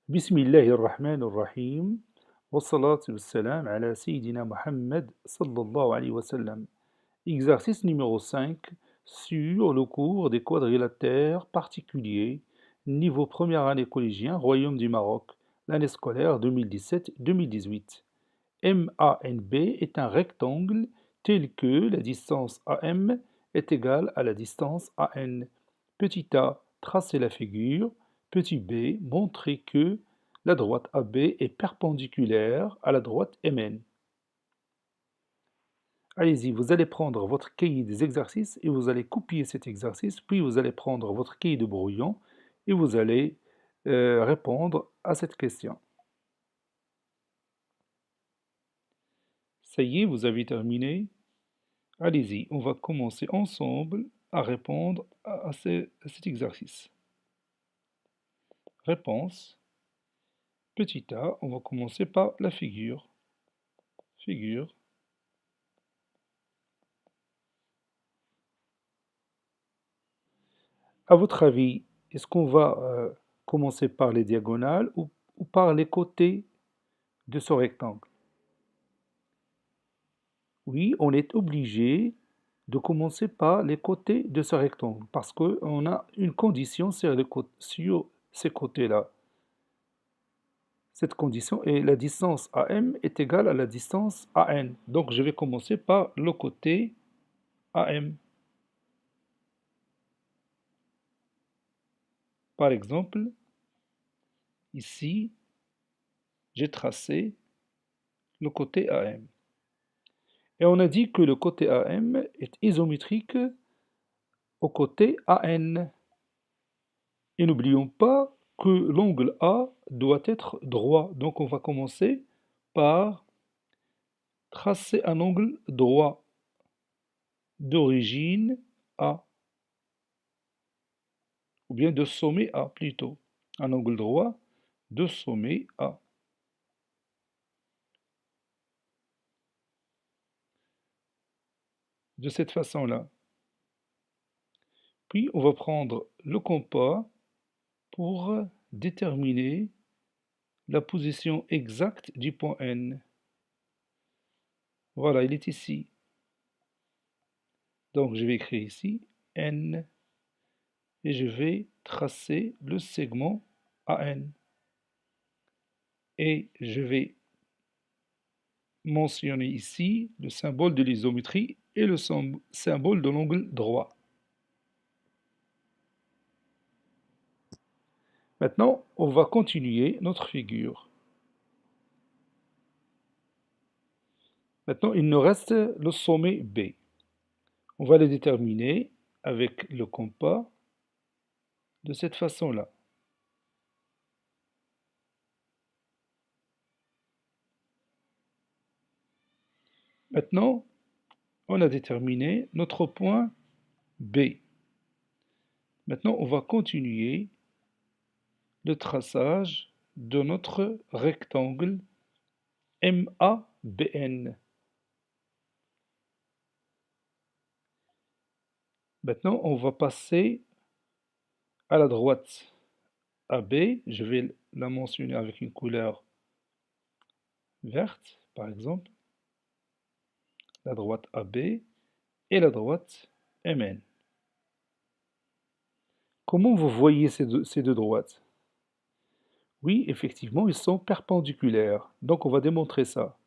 بسم الله الرحمن الرحيم والصلاة والسلام على سيدنا Mohammed sallallahu alayhi wa sallam. Exercice numéro 5 sur le cours des quadrilatères particuliers, niveau première année collégien, Royaume du Maroc, l'année scolaire 2017-2018. MANB est un rectangle tel que la distance AM est égale à la distance AN. Petit a, tracez la figure. Petit b, montrez que la droite AB est perpendiculaire à la droite MN. Allez-y, vous allez prendre votre cahier des exercices et vous allez copier cet exercice, puis vous allez prendre votre cahier de brouillon et vous allez répondre à cette question. Ça y est, vous avez terminé. Allez-y, on va commencer ensemble à répondre à cet exercice. Réponse. Petit a, on va commencer par la figure. Figure. À votre avis, est-ce qu'on va commencer par les diagonales ou par les côtés de ce rectangle? Oui, on est obligé de commencer par les côtés de ce rectangle parce qu'on a une condition sur ces côtés-là. Cette condition est la distance AM est égale à la distance AN. Donc je vais commencer par le côté AM. Par exemple, ici, j'ai tracé le côté AM. Et on a dit que le côté AM est isométrique au côté AN. Et n'oublions pas que l'angle A doit être droit. Donc on va commencer par tracer un angle droit d'origine A, ou bien de sommet A plutôt. Un angle droit de sommet A. De cette façon-là. Puis on va prendre le compas pour déterminer la position exacte du point N. Voilà, il est ici. Donc je vais écrire ici N et je vais tracer le segment AN. Et je vais mentionner ici le symbole de l'isométrie et le symbole de l'angle droit. Maintenant, on va continuer notre figure. Maintenant, il nous reste le sommet B. On va le déterminer avec le compas de cette façon-là. Maintenant, on a déterminé notre point B. Maintenant, on va continuer le traçage de notre rectangle MABN. Maintenant, on va passer à la droite AB. Je vais la mentionner avec une couleur verte, par exemple. La droite AB et la droite MN. Comment vous voyez ces deux droites? Oui, effectivement, ils sont perpendiculaires. Donc, on va démontrer ça.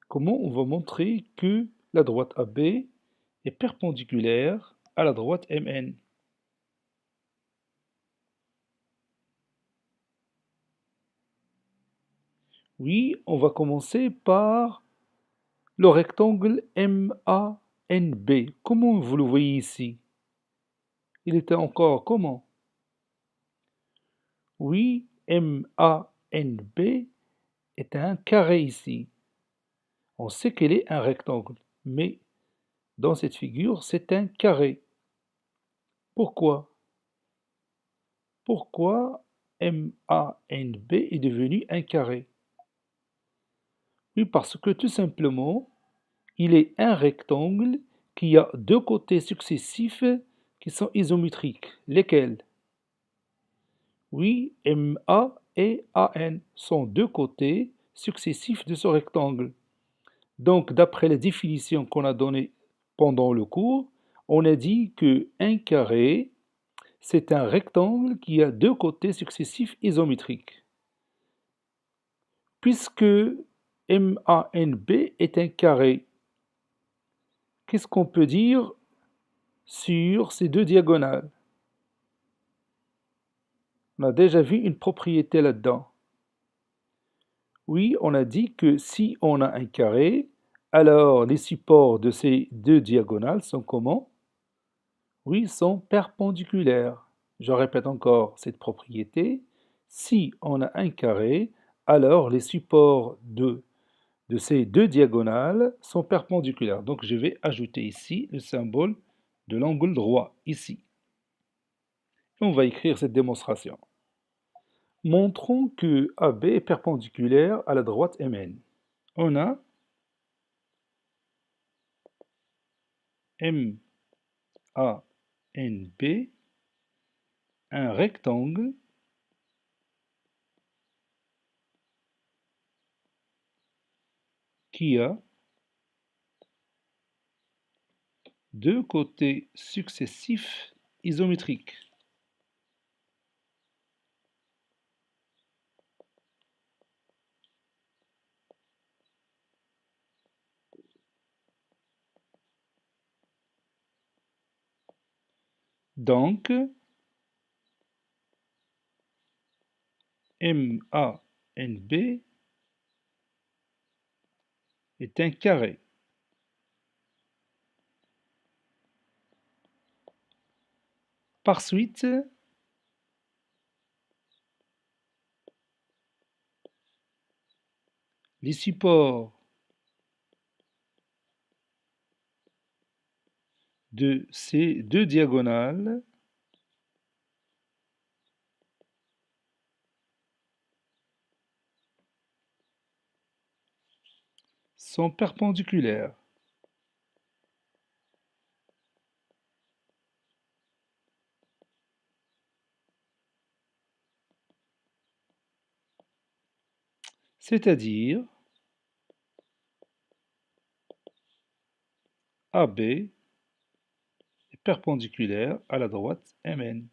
Comment on va montrer que la droite AB est perpendiculaire à la droite MN? Oui, on va commencer par le rectangle MANB. Comment vous le voyez ici? Il était encore comment? Oui, MANB est un carré ici. On sait qu'il est un rectangle, mais dans cette figure, c'est un carré. Pourquoi? Pourquoi MANB est devenu un carré? Oui, parce que tout simplement, il est un rectangle qui a deux côtés successifs qui sont isométriques. Lesquels? Oui, MA et AN sont deux côtés successifs de ce rectangle. Donc, d'après la définition qu'on a donnée pendant le cours, on a dit que un carré, c'est un rectangle qui a deux côtés successifs isométriques. Puisque MANB est un carré, qu'est-ce qu'on peut dire sur ces deux diagonales? On a déjà vu une propriété là-dedans. Oui, on a dit que si on a un carré, alors les supports de ces deux diagonales sont comment? Oui, sont perpendiculaires. Je répète encore cette propriété. Si on a un carré, alors les supports de ces deux diagonales sont perpendiculaires. Donc je vais ajouter ici le symbole de l'angle droit, ici. Et on va écrire cette démonstration. Montrons que AB est perpendiculaire à la droite MN. On a MANB, un rectangle qui a deux côtés successifs isométriques. Donc, MANB est un carré. Par suite, les supports de ces deux diagonales sont perpendiculaires. C'est-à-dire AB est perpendiculaire à la droite MN.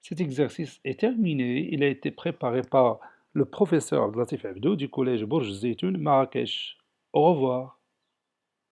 Cet exercice est terminé. Il a été préparé par le professeur Abdelatif Abdou du collège Bourj Zeytoun, Marrakech. Au revoir.